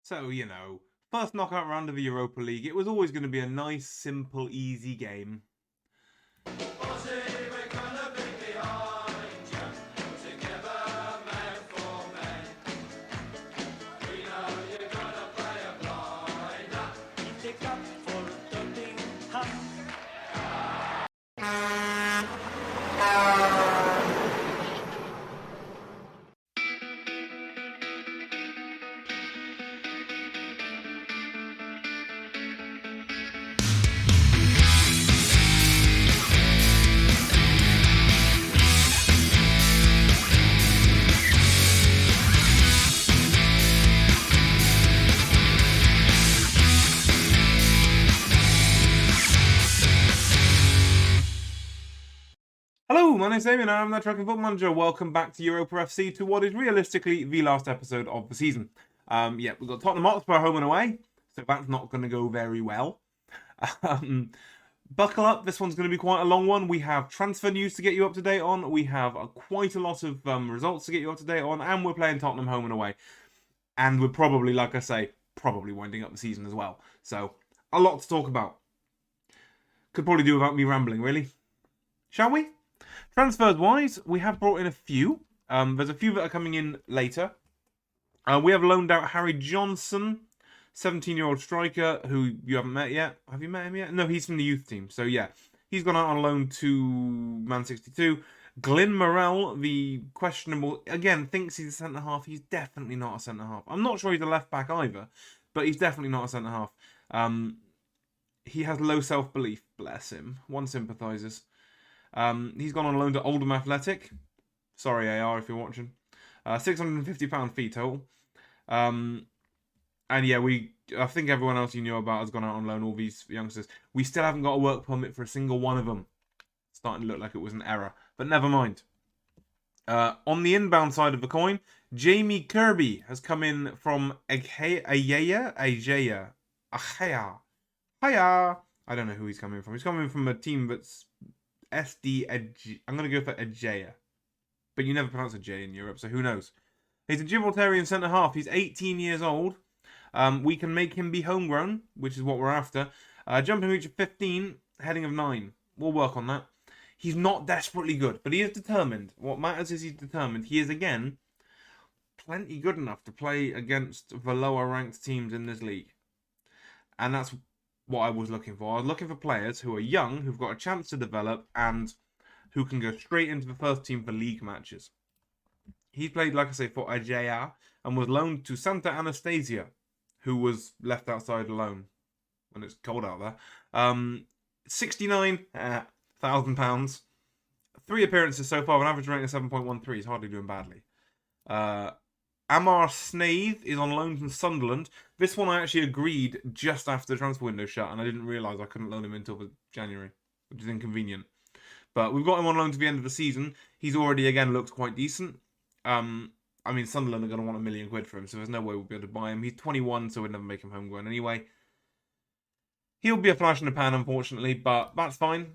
So, first knockout round of the Europa League. It was always going to be a nice, simple, easy game. Hello, my name's Damien, I'm the Trucking Football Manager. Welcome back to Europa FC to what is realistically the last episode of the season. We've got Tottenham Hotspur home and away, so that's not going to go very well. Buckle up, this one's going to be quite a long one. We have transfer news to get you up to date on, we have quite a lot of results to get you up to date on, and we're playing Tottenham home and away. And we're probably, like I say, winding up the season as well. So, a lot to talk about. Could probably do without me rambling, really. Shall we? Transfers wise, we have brought in a few. There's a few that are coming in later. We have loaned out Harry Johnson, 17-year-old striker who you haven't met yet. Have you met him yet? No, he's from the youth team. So yeah, he's gone out on loan to Man 62. Glyn Morrell, the questionable, again, thinks he's a centre-half. He's definitely not a centre-half. I'm not sure he's a left-back either, but he's definitely not a centre-half. He has low self-belief, bless him. One sympathises. He's gone on loan to Oldham Athletic. Sorry, AR, if you're watching. £650 fee total. And yeah, I think everyone else you knew about has gone out on loan, all these youngsters. We still haven't got a work permit for a single one of them. It's starting to look like it was an error, but never mind. On the inbound side of the coin, Jamie Kirby has come in from Ajeya. I don't know who he's coming from. He's coming from a team that's I'm going to go for Ajeya. But you never pronounce a J in Europe, so who knows? He's a Gibraltarian centre-half. He's 18 years old. We can make him be homegrown, which is what we're after. Jumping reach of 15, heading of 9. We'll work on that. He's not desperately good, but he is determined. What matters is he's determined. He is, again, plenty good enough to play against the lower-ranked teams in this league. And that's what I was looking for. I was looking for players who are young, who've got a chance to develop, and who can go straight into the first team for league matches. He played, like I say, for Ajeya and was loaned to Santa Anastasia, who was left outside alone when it's cold out there. £69,000. 3 appearances so far, an average rating of 7.13. He's hardly doing badly. Amar Snaith is on loan from Sunderland. This one I actually agreed just after the transfer window shut, and I didn't realise I couldn't loan him until January, which is inconvenient. But we've got him on loan to the end of the season. He's already, again, looked quite decent. Sunderland are going to want £1 million for him, so there's no way we'll be able to buy him. He's 21, so we'd never make him homegrown anyway. He'll be a flash in the pan, unfortunately, but that's fine.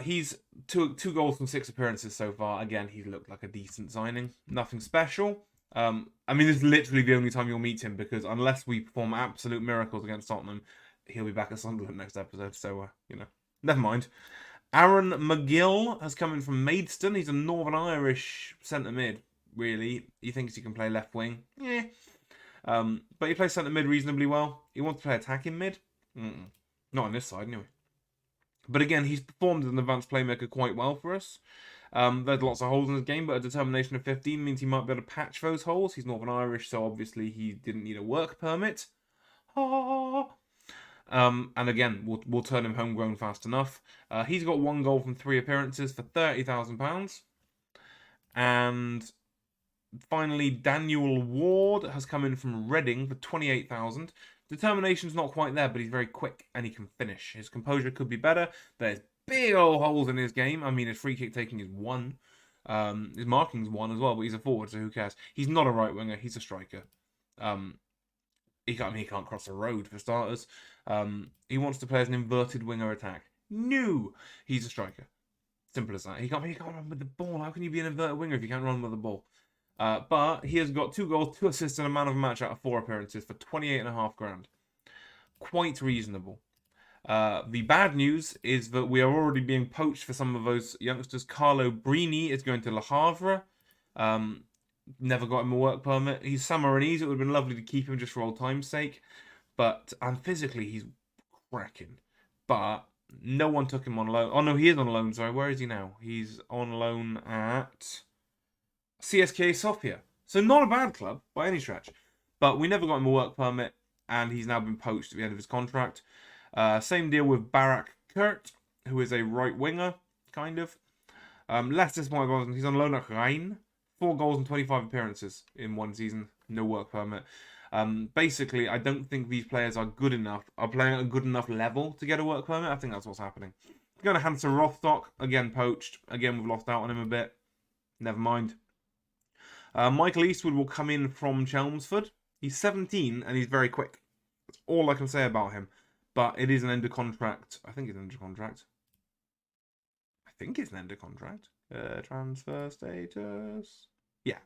He's two goals from 6 appearances so far. Again, he's looked like a decent signing. Nothing special. This is literally the only time you'll meet him, because unless we perform absolute miracles against Tottenham, he'll be back at Sunderland next episode, so, never mind. Aaron McGill has come in from Maidstone. He's a Northern Irish centre-mid, really. He thinks he can play left wing. Yeah. But he plays centre-mid reasonably well. He wants to play attacking mid. Not on this side, anyway. But again, he's performed as an advanced playmaker quite well for us. There's lots of holes in his game, but a determination of 15 means he might be able to patch those holes. He's Northern Irish, so obviously he didn't need a work permit. And again, we'll turn him homegrown fast enough. He's got 1 goal from 3 appearances for £30,000. And finally, Daniel Ward has come in from Reading for £28,000. Determination's not quite there, but he's very quick and he can finish. His composure could be better. There's big old holes in his game. His free kick taking is 1. His marking's 1 as well, but he's a forward, so who cares? He's not a right winger. He's a striker. He can't cross the road for starters. He wants to play as an inverted winger attack. No, he's a striker. Simple as that. He can't run with the ball. How can you be an inverted winger if you can't run with the ball? But he has got 2 goals, 2 assists, and a man of the match out of 4 appearances for 28.5 grand. Quite reasonable. The bad news is that we are already being poached for some of those youngsters. Carlo Brini is going to Le Havre. Never got him a work permit. He's Samarinese. It would have been lovely to keep him just for old time's sake. And physically, he's cracking. But no one took him on loan. Oh, no, he is on loan. Sorry, where is he now? He's on loan at CSKA Sofia. So not a bad club by any stretch. But we never got him a work permit, and he's now been poached at the end of his contract. Same deal with Barak Kurt, who is a right winger, kind of. Less disappointing, he's on loan at Rhein. 4 goals and 25 appearances in 1 season. No work permit. Basically, I don't think these players are playing at a good enough level to get a work permit. I think that's what's happening. We're going to Hansa Rostock, again poached. Again, we've lost out on him a bit. Never mind. Michael Eastwood will come in from Chelmsford. He's 17 and he's very quick. That's all I can say about him. But it is an end of contract. I think it's an end of contract. Transfer status. Yeah,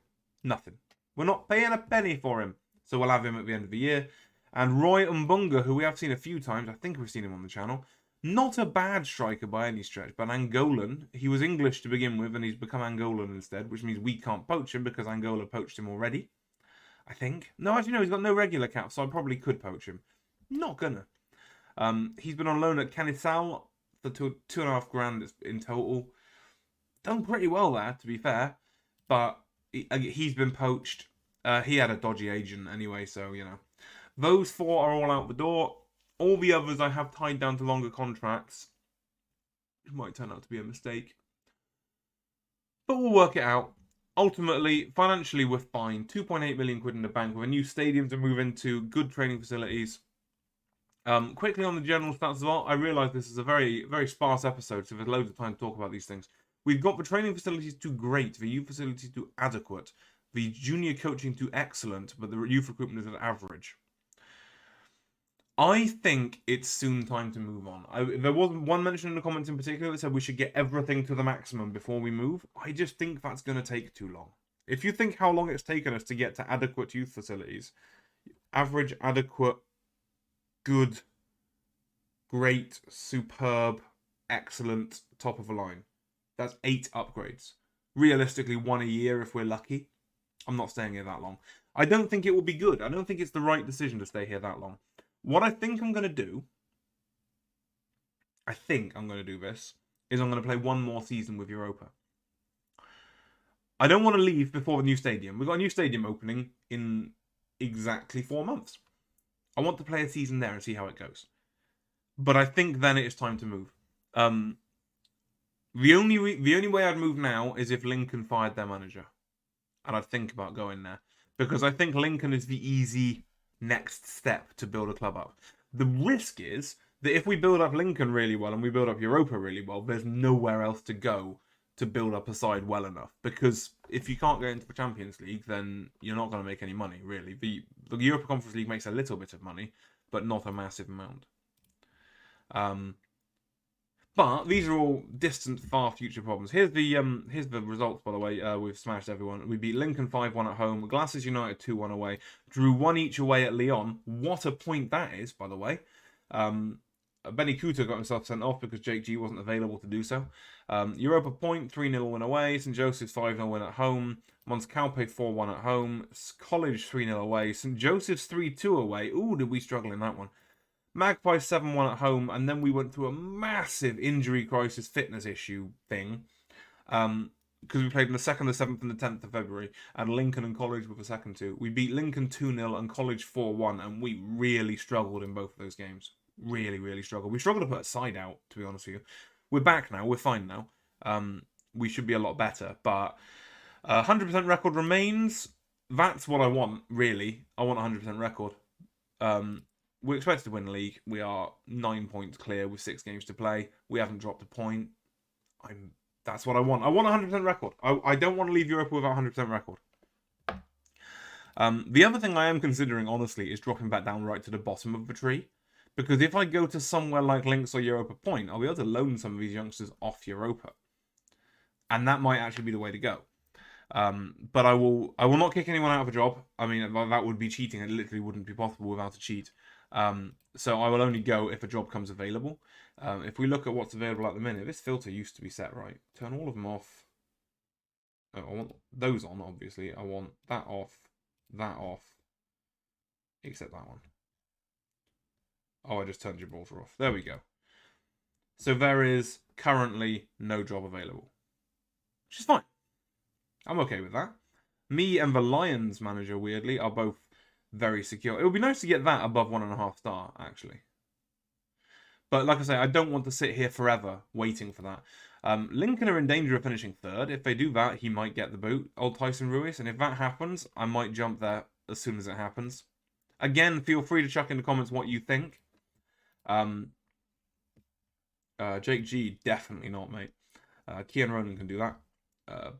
nothing. We're not paying a penny for him. So we'll have him at the end of the year. And Roy Mbunga, who we have seen a few times. I think we've seen him on the channel. Not a bad striker by any stretch, but Angolan. He was English to begin with, and he's become Angolan instead, which means we can't poach him because Angola poached him already. I think. No, actually, no, he's got no regular cap, so I probably could poach him. Not gonna. He's been on loan at Canisal for 2.5 grand in total. Done pretty well there, to be fair. But he's been poached. He had a dodgy agent anyway, so, you know. Those 4 are all out the door. All the others I have tied down to longer contracts. It might turn out to be a mistake. But we'll work it out. Ultimately, financially, we're fine. 2.8 million quid in the bank with a new stadium to move into, good training facilities. Quickly on the general stats as well, I realise this is a very, very sparse episode, so there's loads of time to talk about these things. We've got the training facilities to great, the youth facilities to adequate, the junior coaching to excellent, but the youth recruitment is at average. I think it's soon time to move on. There was one mention in the comments in particular that said we should get everything to the maximum before we move. I just think that's going to take too long. If you think how long it's taken us to get to adequate youth facilities, average, adequate, good, great, superb, excellent, top of the line. That's 8 upgrades. Realistically, 1 a year if we're lucky. I'm not staying here that long. I don't think it will be good. I don't think it's the right decision to stay here that long. What I think I'm going to do, is I'm going to play 1 more season with Europa. I don't want to leave before the new stadium. We've got a new stadium opening in exactly 4 months. I want to play a season there and see how it goes. But I think then it is time to move. The only way I'd move now is if Lincoln fired their manager. And I'd think about going there. Because I think Lincoln is the easy next step to build a club up. The risk is that if we build up Lincoln really well and we build up Europa really well, there's nowhere else to go to build up a side well enough. Because if you can't get into the Champions League, then you're not going to make any money, really. The Europa Conference League makes a little bit of money, but not a massive amount. But these are all distant, far future problems. Here's the results, by the way. We've smashed everyone. We beat Lincoln 5-1 at home. Glasses United 2-1 away. Drew 1 each away at Lyon. What a point that is, by the way. Benny Kuta got himself sent off because Jake G wasn't available to do so. Europa Point 3-0 win away. St Joseph's 5-0 win at home. Mons Calpe 4-1 at home. College 3-0 away. St Joseph's 3-2 away. Ooh, did we struggle in that one. Magpies 7-1 at home, and then we went through a massive injury crisis fitness issue thing. Because we played on the 2nd, the 7th, and the 10th of February, and Lincoln and College were the second 2. We beat Lincoln 2-0 and College 4-1, and we really struggled in both of those games. Really, really struggled. We struggled to put a side out, to be honest with you. We're back now. We're fine now. We should be a lot better, but 100% record remains. That's what I want, really. I want 100% record. We're expected to win the league. We are 9 points clear with 6 games to play. We haven't dropped a point. That's what I want. I want 100% record. I don't want to leave Europa without 100% record. The other thing I am considering, honestly, is dropping back down right to the bottom of the tree. Because if I go to somewhere like Lynx or Europa Point, I'll be able to loan some of these youngsters off Europa. And that might actually be the way to go. But I will not kick anyone out of a job. I mean, that would be cheating. It literally wouldn't be possible without a cheat. So I will only go if a job comes available. If we look at what's available at the minute, this filter used to be set right. Turn all of them off. Oh, I want those on, obviously. I want that off, except that one. Oh, I just turned Gibraltar off. There we go. So there is currently no job available, which is fine. I'm okay with that. Me and the Lions manager, weirdly, are both very secure. It would be nice to get that above 1.5 star, actually. But like I say, I don't want to sit here forever waiting for that. Lincoln are in danger of finishing third. If they do that, he might get the boot, old Tyson Ruiz. And if that happens, I might jump there as soon as it happens. Again, feel free to chuck in the comments what you think. Jake G, definitely not, mate. Kian Ronan can do that.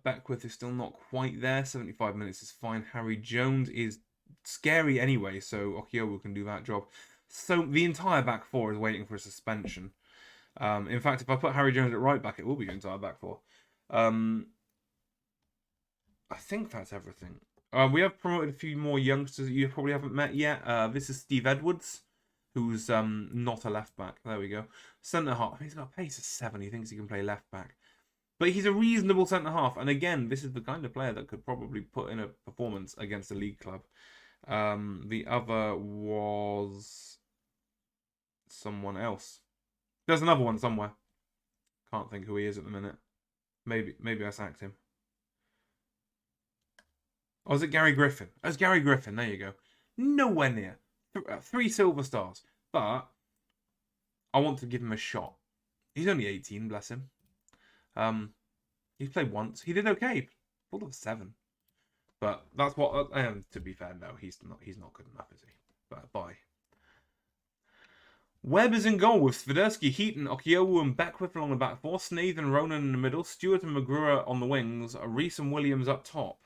Beckwith is still not quite there. 75 minutes is fine. Harry Jones is scary anyway, so Okiowu can do that job. So the entire back four is waiting for a suspension. In fact, if I put Harry Jones at right back, it will be the entire back four. I think that's everything. We have promoted a few more youngsters that you probably haven't met yet. This is Steve Edwards, who's not a left back. There we go. Centre half. He's got a pace of 7. He thinks he can play left back. But he's a reasonable centre half. And again, this is the kind of player that could probably put in a performance against a league club. The other was someone else. There's another one somewhere. Can't think who he is at the minute. Maybe I sacked him. Oh, is it Gary Griffin? Oh, it's Gary Griffin. There you go. Nowhere near. 3 silver stars. But I want to give him a shot. He's only 18, bless him. He's played once. He did okay. Pulled up 7. But that's what. To be fair, no, he's not good enough, is he? But bye. Webb is in goal with Swiderski, Heaton, Okiowu and Beckwith along the back four, Snaith and Ronan in the middle, Stewart and McGruer on the wings, Reese and Williams up top.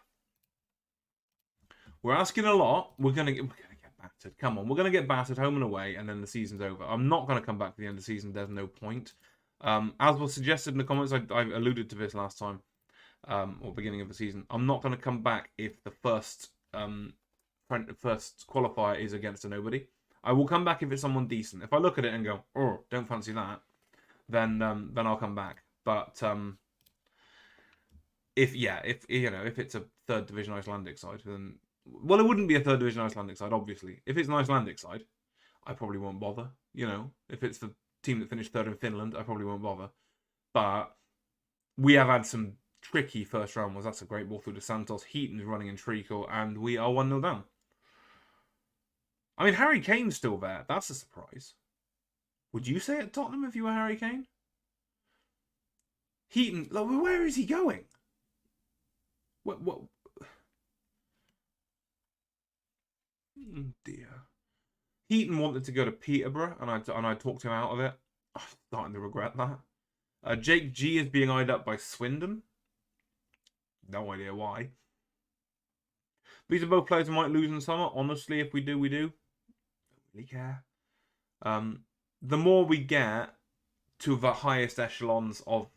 We're asking a lot. We're gonna get battered. Come on, we're gonna get battered home and away, and then the season's over. I'm not gonna come back to the end of the season. There's no point. As was suggested in the comments, I alluded to this last time, or beginning of the season. I'm not gonna come back if the first qualifier is against a nobody. I will come back if it's someone decent. If I look at it and go, oh, don't fancy that, then I'll come back. But if it's a third division Icelandic side, then well, it wouldn't be a third division Icelandic side, obviously. If it's an Icelandic side, I probably won't bother. If it's the team that finished third in Finland, I probably won't bother. But we have had some tricky first round ones. That's a great ball through to Santos. Heaton's running in treacle, and we are 1-0 down. I mean, Harry Kane's still there. That's a surprise. Would you say at Tottenham if you were Harry Kane? Heaton, like, where is he going? What? Oh dear. Heaton wanted to go to Peterborough, and I talked him out of it. I'm starting to regret that. Jake G is being eyed up by Swindon. No idea why. These are both players who might lose in summer. Honestly, if we do, we do. Don't really care. The more we get to the highest echelons of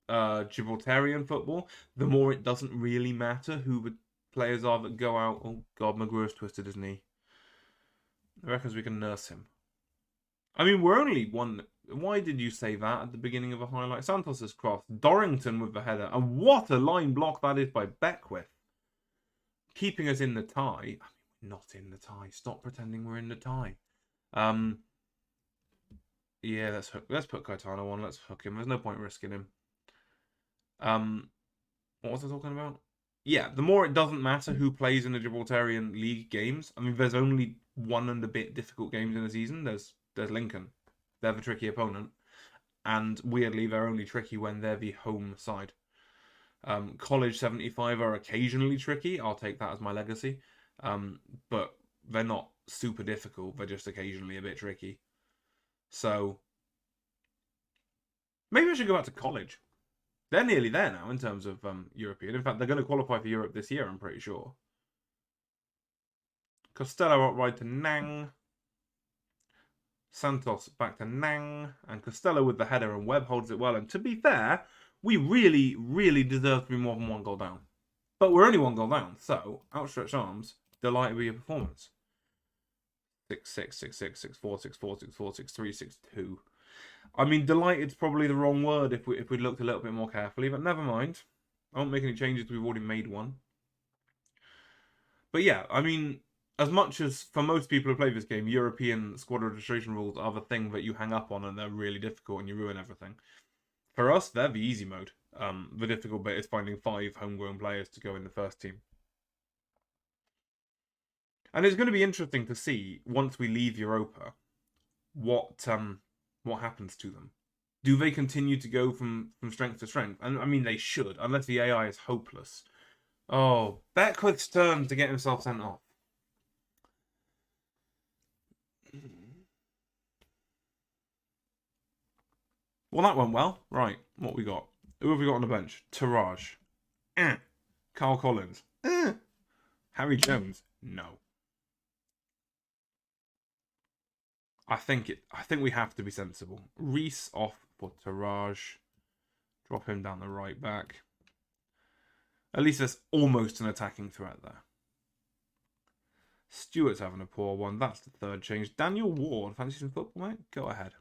Gibraltarian football, the more it doesn't really matter who the players are that go out. Oh God, McGruer's twisted his knee. I reckon we can nurse him. I mean, we're only one. Why did you say that at the beginning of a highlight? Santos has crossed. Dorrington with the header. And what a line block that is by Beckwith. Keeping us in the tie. I mean, we're not in the tie. Stop pretending we're in the tie. Yeah, let's put Caetano on. Let's hook him. There's no point risking him. What was I talking about? Yeah, the more it doesn't matter who plays in the Gibraltarian League games. I mean, there's only one and a bit difficult games in the season. There's Lincoln. They're the tricky opponent. And weirdly, they're only tricky when they're the home side. College 75 are occasionally tricky. I'll take that as my legacy. But they're not super difficult. They're just occasionally a bit tricky. So maybe I should go back to college. They're nearly there now in terms of European. In fact, they're going to qualify for Europe this year, I'm pretty sure. Costello upright to Nang. Santos back to Nang. And Costello with the header, and Webb holds it well. And to be fair, we really, really deserve to be more than 1 goal down. But we're only 1 goal down, so outstretched arms, delighted with your performance. 6-6, 6-6, 6-4, 6-4, 6-4, 6-3, 6-2. I mean, delighted's probably the wrong word if we looked a little bit more carefully, but never mind. I won't make any changes, we've already made one. But yeah, I mean, as much as for most people who play this game, European squad registration rules are the thing that you hang up on and they're really difficult and you ruin everything. For us, they're the easy mode. The difficult bit is finding 5 homegrown players to go in the first team. And it's going to be interesting to see, once we leave Europa, what happens to them. Do they continue to go from strength to strength? And I mean, they should, unless the AI is hopeless. Oh, Beckwith's turn to get himself sent off. Well, that went well. Right, what we got? Who have we got on the bench? Taraj. Carl Collins. Harry Jones. No. I think we have to be sensible. Reese off for Taraj. Drop him down the right back. At least there's almost an attacking threat there. Stewart's having a poor one. That's the third change. Daniel Ward. Fancy some football, mate? Go ahead.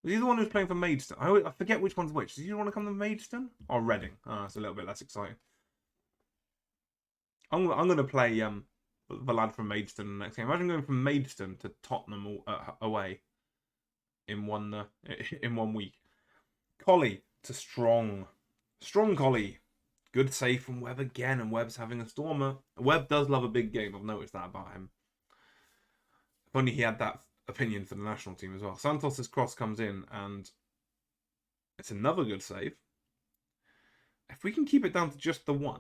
Was he the one who's playing for Maidstone? I forget which one's which. Does he want to come to Maidstone? Or Reading? Oh, it's a little bit less exciting. I'm going to play the lad from Maidstone in the next game. Imagine going from Maidstone to Tottenham away in one week. Collie to Strong. Strong Collie. Good save from Webb again, and Webb's having a stormer. Webb does love a big game. I've noticed that about him. If only he had that opinion for the national team as well. Santos' cross comes in, and it's another good save. If we can keep it down to just the one.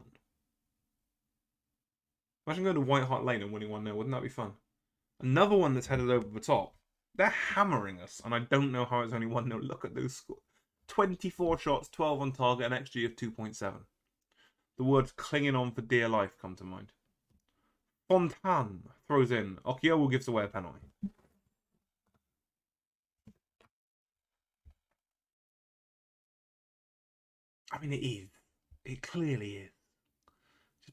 Imagine going to White Hart Lane and winning 1-0. Wouldn't that be fun? Another one that's headed over the top. They're hammering us, and I don't know how it's only 1-0. Look at those scores. 24 shots, 12 on target, an XG of 2.7. The words clinging on for dear life come to mind. Fontan throws in. Okiowo gives away a penalty. I mean, it is. It clearly is.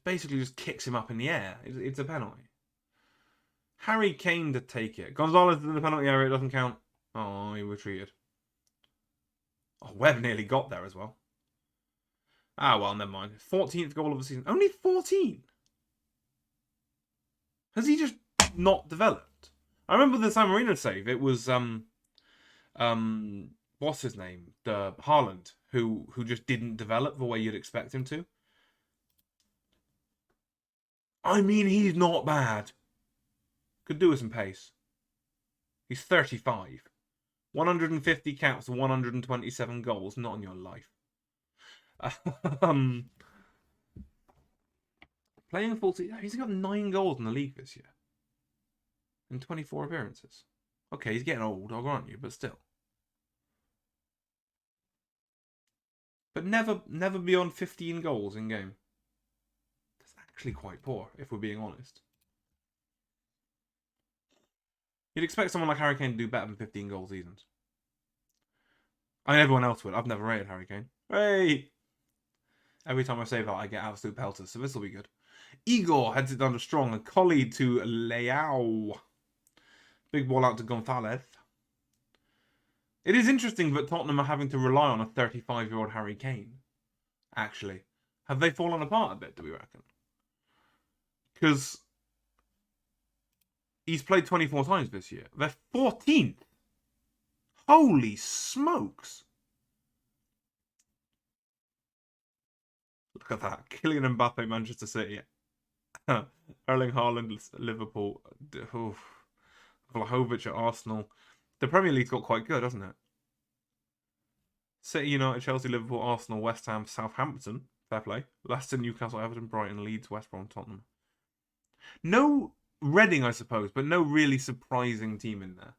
Basically just kicks him up in the air. It's a penalty. Harry Kane to take it. Gonzalez in the penalty area. It doesn't count. Oh, he retreated. Oh, Webb nearly got there as well. Ah, well, never mind. 14th goal of the season. Only 14? Has he just not developed? I remember the San Marino save. It was, what's his name? The Haaland, who just didn't develop the way you'd expect him to. I mean, he's not bad. Could do with some pace. He's 35. 150 caps, 127 goals. Not in your life. Playing full season. He's got 9 goals in the league this year. In 24 appearances. Okay, he's getting old, I'll grant you, but still. But never beyond 15 goals in game. That's actually quite poor, if we're being honest. You'd expect someone like Harry Kane to do better than 15 goal seasons. I mean, everyone else would. I've never rated Harry Kane. Hey! Every time I say that, I get absolute pelters, so this will be good. Igor heads it down to Strong. A collie to Leao. Big ball out to Gonzalez. It is interesting that Tottenham are having to rely on a 35-year-old Harry Kane. Actually. Have they fallen apart a bit, do we reckon? Because he's played 24 times this year. They're 14th. Holy smokes. Look at that. Kylian Mbappe, Manchester City. Erling Haaland, Liverpool. Vlahovic at Arsenal. The Premier League's got quite good, hasn't it? City, United, Chelsea, Liverpool, Arsenal, West Ham, Southampton. Fair play. Leicester, Newcastle, Everton, Brighton, Leeds, West Brom, Tottenham. No Reading, I suppose, but no really surprising team in there.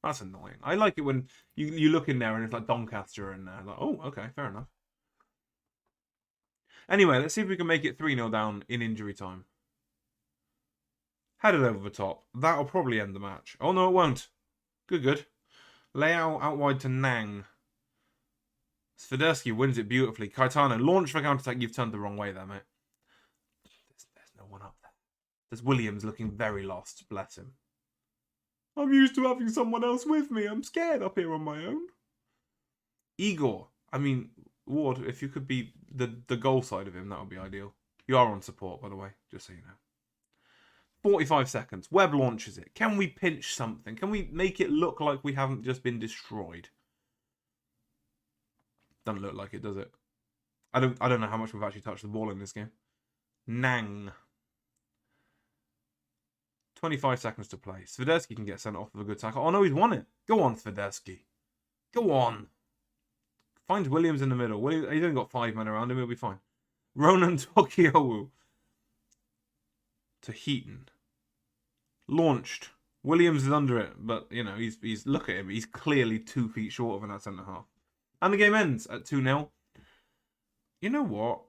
That's annoying. I like it when you look in there and it's like Doncaster in there. Like, oh, okay, fair enough. Anyway, let's see if we can make it 3-0 down in injury time. Headed over the top. That'll probably end the match. Oh, no, it won't. Good. Leao out wide to Nang. Swiderski wins it beautifully. Caetano, launch for counter-attack. You've turned the wrong way there, mate. There's no one up there. There's Williams looking very lost. Bless him. I'm used to having someone else with me. I'm scared up here on my own. Igor. I mean, Ward, if you could be the goal side of him, that would be ideal. You are on support, by the way, just so you know. 45 seconds. Webb launches it. Can we pinch something? Can we make it look like we haven't just been destroyed? Doesn't look like it, does it? I don't know how much we've actually touched the ball in this game. Nang. 25 seconds to play. Swiderski can get sent off with a good tackle. Oh no, he's won it. Go on, Swiderski. Go on. Finds Williams in the middle. He's only got 5 men around him. He'll be fine. Ronan Tokiowu to Heaton. Launched. Williams is under it, but you know he's look at him. He's clearly 2 feet shorter than that centre half. And the game ends at 2-0. You know what?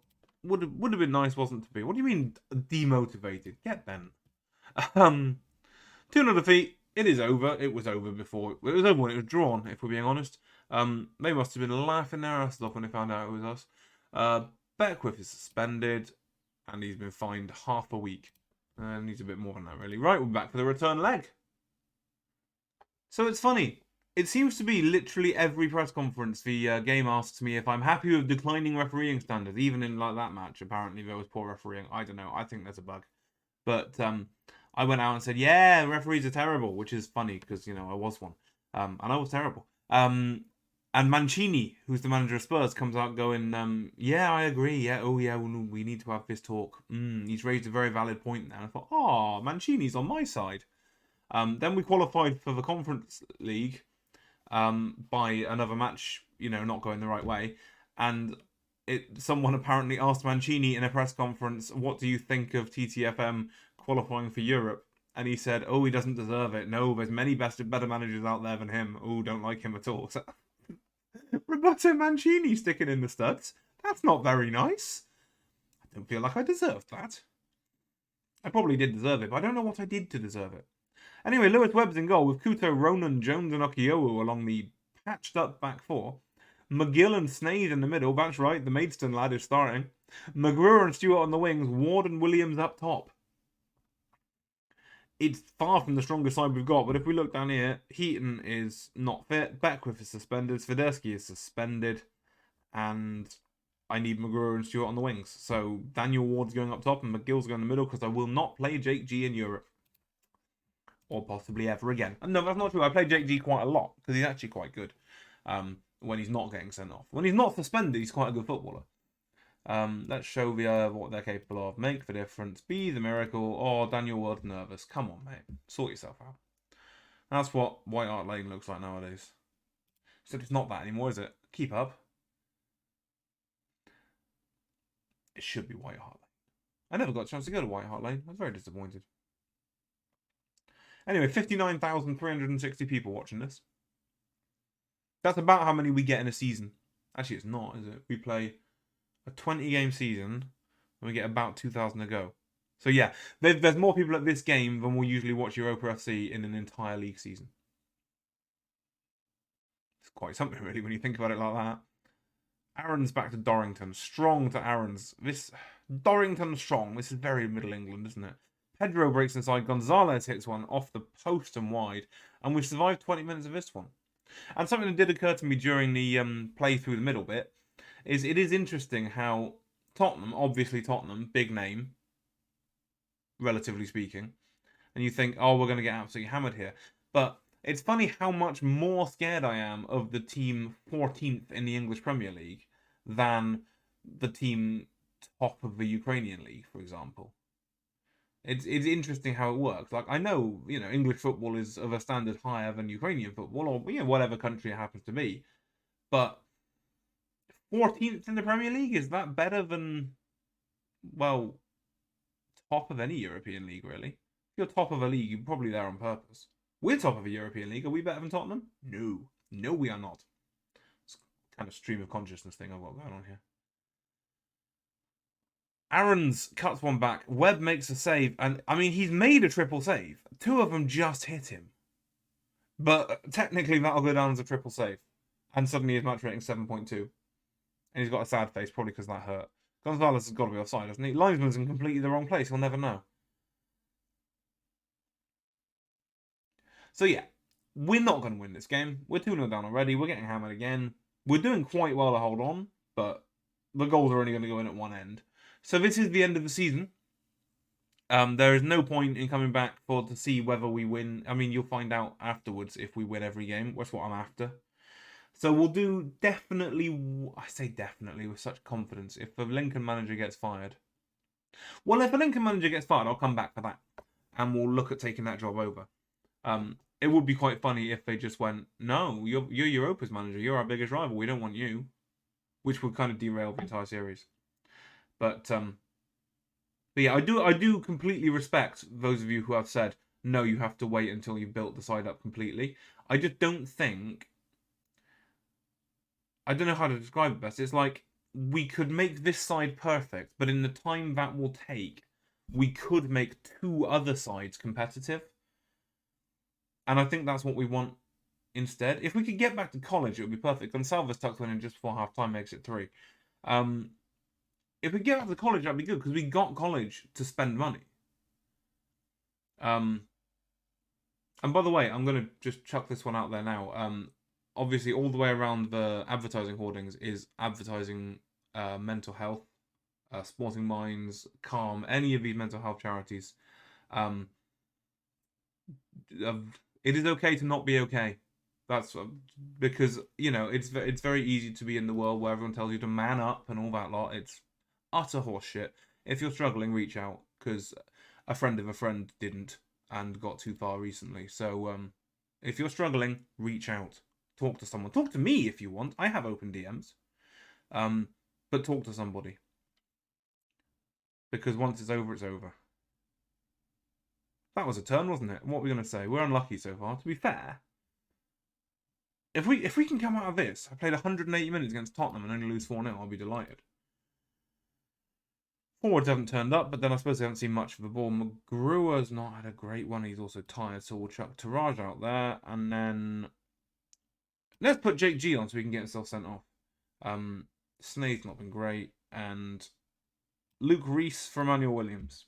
Would have been nice, wasn't it, to be? What do you mean demotivated? Get bent. 2-0 defeat. It is over. It was over before. It was over when it was drawn, if we're being honest. They must have been laughing their asses off when they found out it was us. Beckwith is suspended, and he's been fined half a week. Needs a bit more than that, really. Right, we're back for the return leg. So it's funny. It seems to be literally every press conference the game asks me if I'm happy with declining refereeing standards. Even in like that match, apparently there was poor refereeing. I don't know. I think there's a bug. But I went out and said, yeah, referees are terrible, which is funny because, you know, I was one. And I was terrible. And Mancini, who's the manager of Spurs, comes out going, yeah, I agree. Yeah, oh, yeah, we need to have this talk. He's raised a very valid point now. And I thought, oh, Mancini's on my side. Then we qualified for the Conference League by another match, you know, not going the right way. And someone apparently asked Mancini in a press conference, what do you think of TTFM qualifying for Europe? And he said, oh, he doesn't deserve it. No, there's many better managers out there than him. Oh, don't like him at all. So, Roberto Mancini sticking in the studs. That's not very nice. I don't feel like I deserved that. I probably did deserve it, but I don't know what I did to deserve it. Anyway, Lewis Webb's in goal with Kuto, Ronan, Jones and Okiowu along the patched up back four. McGill and Snade in the middle. That's right, the Maidstone lad is starting. McGruer and Stewart on the wings. Ward and Williams up top. It's far from the strongest side we've got, but if we look down here, Heaton is not fit. Beckwith is suspended. Swiderski is suspended. And I need McGruer and Stewart on the wings. So Daniel Ward's going up top and McGill's going in the middle because I will not play Jake G in Europe. Or possibly ever again. No, that's not true. I play Jake G quite a lot because he's actually quite good when he's not getting sent off. When he's not suspended, he's quite a good footballer. Let's show what they're capable of. Make the difference. Be the miracle. Oh, Daniel Ward's nervous. Come on, mate. Sort yourself out. That's what White Hart Lane looks like nowadays. Except it's not that anymore, is it? Keep up. It should be White Hart Lane. I never got a chance to go to White Hart Lane. I was very disappointed. Anyway, 59,360 people watching this. That's about how many we get in a season. Actually, it's not, is it? We play a 20-game season, and we get about 2,000 a go. So yeah, there's more people at this game than will usually watch Europa FC in an entire league season. It's quite something, really, when you think about it like that. Aaron's back to Dorrington. Strong to Aaron's. Dorrington strong. This is very Middle England, isn't it? Pedro breaks inside. Gonzalez hits one off the post and wide. And we've survived 20 minutes of this one. And something that did occur to me during the play through the middle bit is it is interesting how Tottenham, obviously Tottenham, big name, relatively speaking, and you think, oh, we're going to get absolutely hammered here. But it's funny how much more scared I am of the team 14th in the English Premier League than the team top of the Ukrainian league, for example. It's interesting how it works. Like, I know, you know, English football is of a standard higher than Ukrainian football, or, you know, whatever country it happens to be. But 14th in the Premier League, is that better than, well, top of any European league, really? If you're top of a league, you're probably there on purpose. We're top of a European league. Are we better than Tottenham? No. No, we are not. It's kind of stream of consciousness thing I've got going on here. Aaron's cuts one back. Webb makes a save. And, I mean, he's made a triple save. 2 of them just hit him. But technically, that'll go down as a triple save. And suddenly his match rating 7.2. And he's got a sad face, probably because that hurt. Gonzalez has got to be offside, hasn't he? Linesman's in completely the wrong place. He'll never know. So yeah, we're not going to win this game. We're 2-0 down already. We're getting hammered again. We're doing quite well to hold on, but the goals are only going to go in at one end. So this is the end of the season. There is no point in coming back to see whether we win. I mean, you'll find out afterwards if we win every game. That's what I'm after. So we'll do definitely. I say definitely with such confidence. If the Lincoln manager gets fired, well, if the Lincoln manager gets fired, I'll come back for that, and we'll look at taking that job over. It would be quite funny if they just went, "No, you're Europa's manager. You're our biggest rival. We don't want you," which would kind of derail the entire series. But yeah, I do completely respect those of you who have said, no, you have to wait until you've built the side up completely. I just don't think... I don't know how to describe it best. It's like, we could make this side perfect, but in the time that will take, we could make 2 other sides competitive. And I think that's what we want instead. If we could get back to college, it would be perfect. Gonsalves tucked one in just before half-time, makes it 3. If we get out to college, that'd be good, because we got college to spend money. And by the way, I'm going to just chuck this one out there now. Obviously, all the way around the advertising hoardings is advertising mental health, Sporting Minds, Calm, any of these mental health charities. It is okay to not be okay. That's because, you know, it's very easy to be in the world where everyone tells you to man up and all that lot. It's utter horseshit. If you're struggling, reach out, because a friend of a friend didn't and got too far recently. So if you're struggling, reach out. Talk to someone. Talk to me if you want. I have open DMs. But talk to somebody. Because once it's over, it's over. That was a turn, wasn't it? What are we going to say? We're unlucky so far. To be fair, if we can come out of this, I played 180 minutes against Tottenham and only lose 4-0, I'll be delighted. Forwards haven't turned up, but then I suppose they haven't seen much of the ball. McGruer's not had a great one. He's also tired, so we'll chuck Taraj out there. And then let's put Jake G on so we can get himself sent off. Snade's not been great. And Luke Reese for Emmanuel Williams.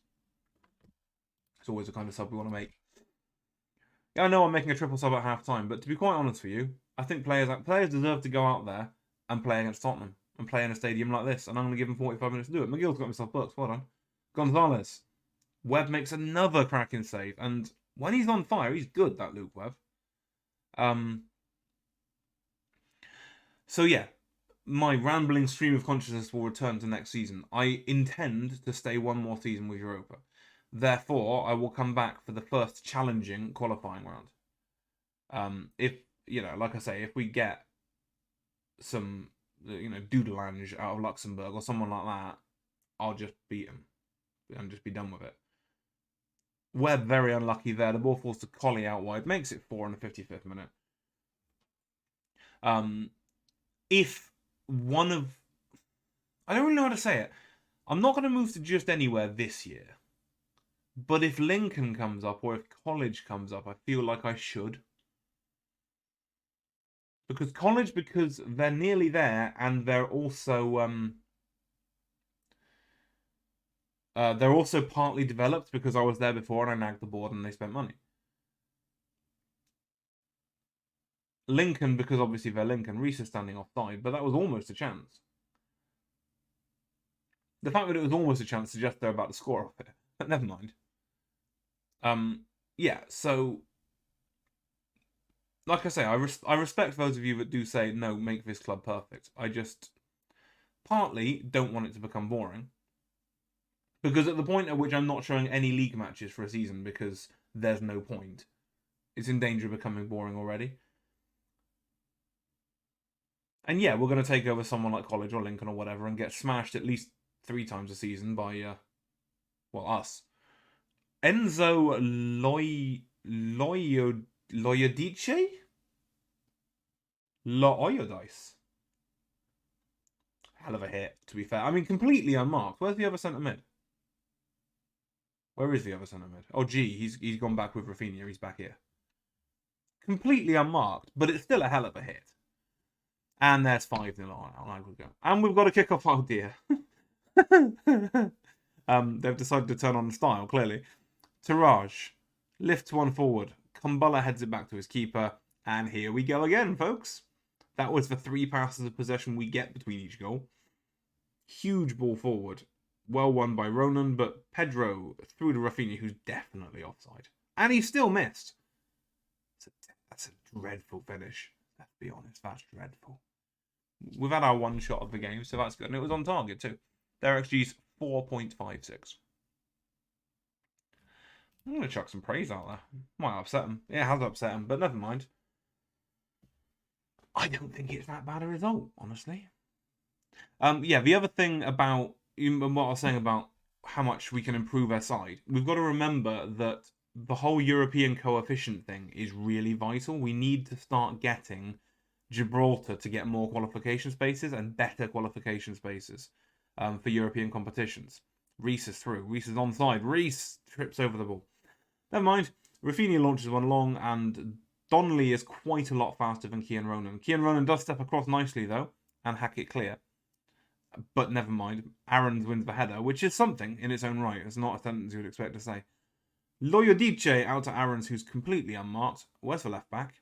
It's always the kind of sub we want to make. Yeah, I know I'm making a triple sub at half-time, but to be quite honest with you, I think players deserve to go out there and play against Tottenham and play in a stadium like this, and I'm going to give him 45 minutes to do it. McGill's got himself booked. Well done. Gonzalez. Webb makes another cracking save, and when he's on fire, he's good, that Luke Webb. So yeah, my rambling stream of consciousness will return to next season. I intend to stay one more season with Europa. Therefore, I will come back for the first challenging qualifying round. If, you know, like I say, if we get some, you know, Dudelange out of Luxembourg or someone like that, I'll just beat him and just be done with it. Webb very unlucky there. The ball falls to Collie out wide. Makes it 4 in the 55th minute. If one of... I don't really know how to say it. I'm not going to move to just anywhere this year. But if Lincoln comes up or if College comes up, I feel like I should. Because College, because they're nearly there, and they're also partly developed because I was there before and I nagged the board and they spent money. Lincoln, because obviously they're Lincoln. Reese is standing offside, but that was almost a chance. The fact that it was almost a chance suggests they're about to score off it. But never mind. Yeah, so... Like I say, I respect those of you that do say, no, make this club perfect. I just partly don't want it to become boring. Because at the point at which I'm not showing any league matches for a season because there's no point, it's in danger of becoming boring already. And yeah, we're going to take over someone like College or Lincoln or whatever and get smashed at least 3 times a season by, well, us. Enzo Loyodice? Loyodice. Hell of a hit, to be fair. I mean, completely unmarked. Where's the other centre mid? Where is the other centre mid? Oh, gee, he's gone back with Rafinha. He's back here. Completely unmarked, but it's still a hell of a hit. And there's 5-0 on aggregate. And we've got a kick-off. Oh, dear. They've decided to turn on the style, clearly. Taraj lifts one forward. Kumbala heads it back to his keeper. And here we go again, folks. That was the 3 passes of possession we get between each goal. Huge ball forward. Well won by Ronan, but Pedro threw to Rafinha, who's definitely offside. And he still missed. That's a dreadful finish. Let's be honest, that's dreadful. We've had our one shot of the game, so that's good. And it was on target too. Their XG's 4.56. I'm going to chuck some praise out there. Might upset him. It has upset him, but never mind. I don't think it's that bad a result, honestly. Yeah, the other thing about what I was saying about how much we can improve our side, we've got to remember that the whole European coefficient thing is really vital. We need to start getting Gibraltar to get more qualification spaces and better qualification spaces for European competitions. Reece is through. Reece is onside. Reece trips over the ball. Never mind. Rafinha launches one long, and Donnelly is quite a lot faster than Kian Ronan. Kian Ronan does step across nicely, though, and hack it clear. But never mind. Aarons wins the header, which is something in its own right. It's not a sentence you would expect to say. Loyodice out to Aarons, who's completely unmarked. Where's the left back?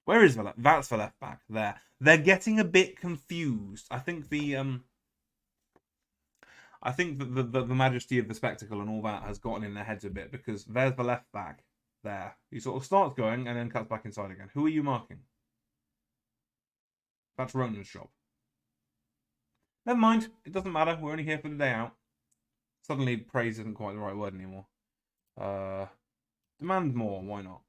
Where is the left? That's the left back. There. They're getting a bit confused. I think the majesty of the spectacle and all that has gotten in their heads a bit, because there's the left back there. He sort of starts going and then cuts back inside again. Who are you marking? That's Ronan's job. Never mind. It doesn't matter. We're only here for the day out. Suddenly, praise isn't quite the right word anymore. Demand more. Why not?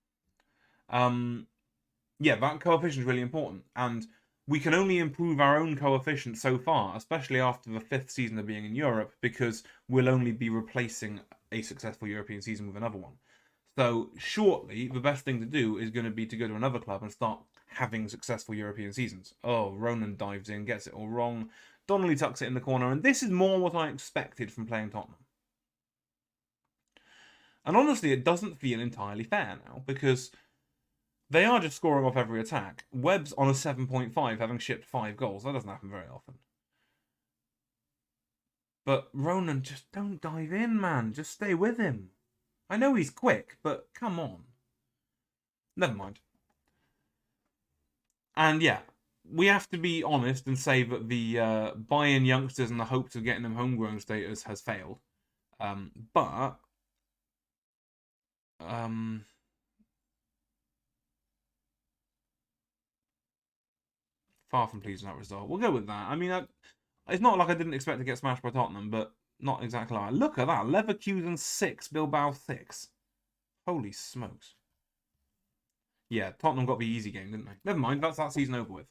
Yeah, that coefficient is really important. And we can only improve our own coefficient so far, especially after the 5th season of being in Europe, because we'll only be replacing a successful European season with another one. So shortly, the best thing to do is going to be to go to another club and start having successful European seasons. Oh, Ronan dives in, gets it all wrong. Donnelly tucks it in the corner, and this is more what I expected from playing Tottenham. And honestly, it doesn't feel entirely fair now, because they are just scoring off every attack. Webb's on a 7.5, having shipped 5 goals. That doesn't happen very often. But Ronan, just don't dive in, man. Just stay with him. I know he's quick, but come on. Never mind. And yeah, we have to be honest and say that the buy-in youngsters and the hopes of getting them homegrown status has failed. But far from pleasing that result. We'll go with that. I mean, it's not like I didn't expect to get smashed by Tottenham, but not exactly like that. Look at that. Leverkusen 6, Bilbao 6. Holy smokes. Yeah, Tottenham got the easy game, didn't they? Never mind, that's that season over with.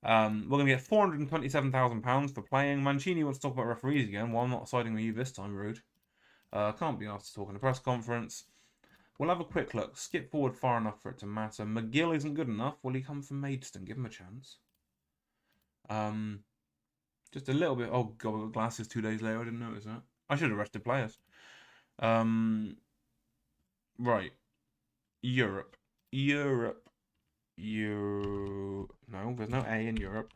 We're going to get £427,000 for playing. Mancini wants to talk about referees again. Well, I'm not siding with you this time, rude. Can't be asked to talk in a press conference. We'll have a quick look. Skip forward far enough for it to matter. McGill isn't good enough. Will he come from Maidstone? Give him a chance. Just a little bit. Oh, God, we got glasses 2 days later. I didn't notice that. I should have rested players. Right. Europe. No, there's no A in Europe.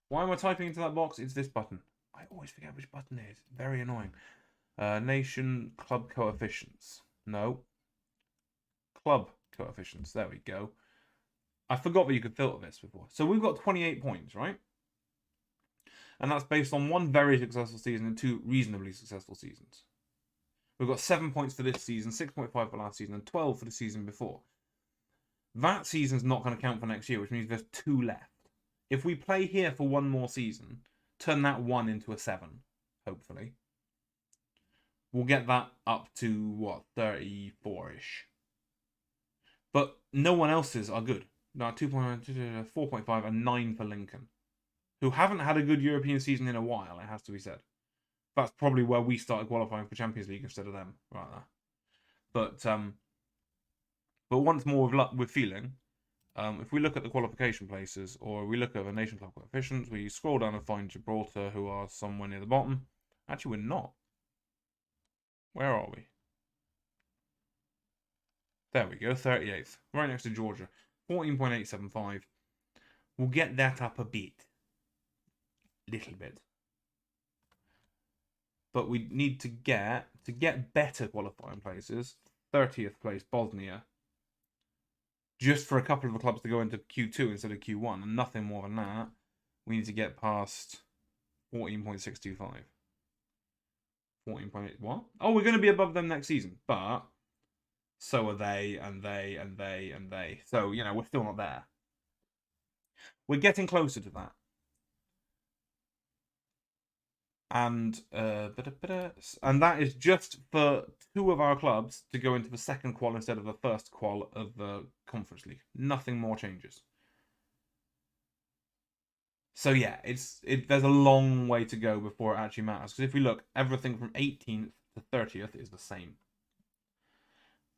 Why am I typing into that box? It's this button. I always forget which button it is. Very annoying. Nation club coefficients. No. Club coefficients. There we go. I forgot that you could filter this before. So we've got 28 points, right? And that's based on 1 very successful season and 2 reasonably successful seasons. We've got 7 points for this season, 6.5 for last season, and 12 for the season before. That season's not going to count for next year, which means there's 2 left. If we play here for 1 more season, turn that 1 into a 7, hopefully. We'll get that up to, what, 34-ish. But no one else's are good. No, 2.9, 4.5, and 9 for Lincoln, who haven't had a good European season in a while, it has to be said. That's probably where we started qualifying for Champions League instead of them, right there. But once more with feeling, if we look at the qualification places, or we look at the nation club coefficients, we scroll down and find Gibraltar, who are somewhere near the bottom. Actually, we're not. Where are we? There we go, 38th. Right next to Georgia. 14.875. We'll get that up a bit. Little bit. But we need to get better qualifying places. 30th place, Bosnia. Just for a couple of the clubs to go into Q2 instead of Q1, and nothing more than that. We need to get past 14.625. 14.8, what? Oh, we're going to be above them next season, but so are they, and they, and they, and they. So, you know, we're still not there. We're getting closer to that. And that is just for 2 of our clubs to go into the second qual instead of the first qual of the Conference League. Nothing more changes. So yeah, there's a long way to go before it actually matters. Because if we look, everything from 18th to 30th is the same.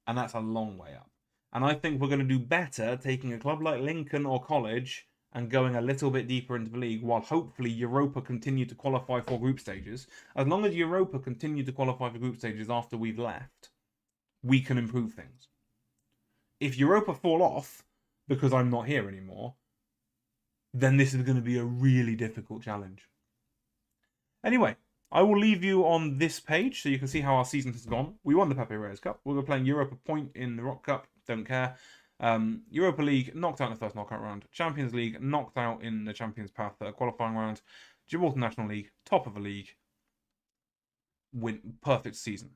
And that's a long way up. And I think we're going to do better taking a club like Lincoln or College and going a little bit deeper into the league, while hopefully Europa continue to qualify for group stages. As long as Europa continue to qualify for group stages after we've left, we can improve things. If Europa fall off because I'm not here anymore, then this is going to be a really difficult challenge. Anyway, I will leave you on this page so you can see how our season has gone. We won the Pepe Reyes Cup. We'll be playing Europa Point in the Rock Cup. Don't care. Europa League, knocked out in the first knockout round. Champions League, knocked out in the Champions Path qualifying round. Gibraltar National League, top of the league. Perfect season.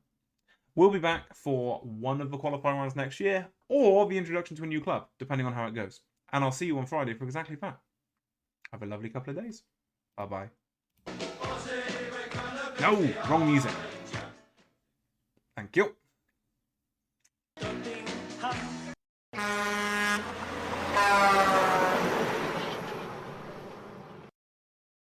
We'll be back for one of the qualifying rounds next year, or the introduction to a new club, depending on how it goes. And I'll see you on Friday for exactly that. Have a lovely couple of days. Bye-bye. No, wrong music. Thank you.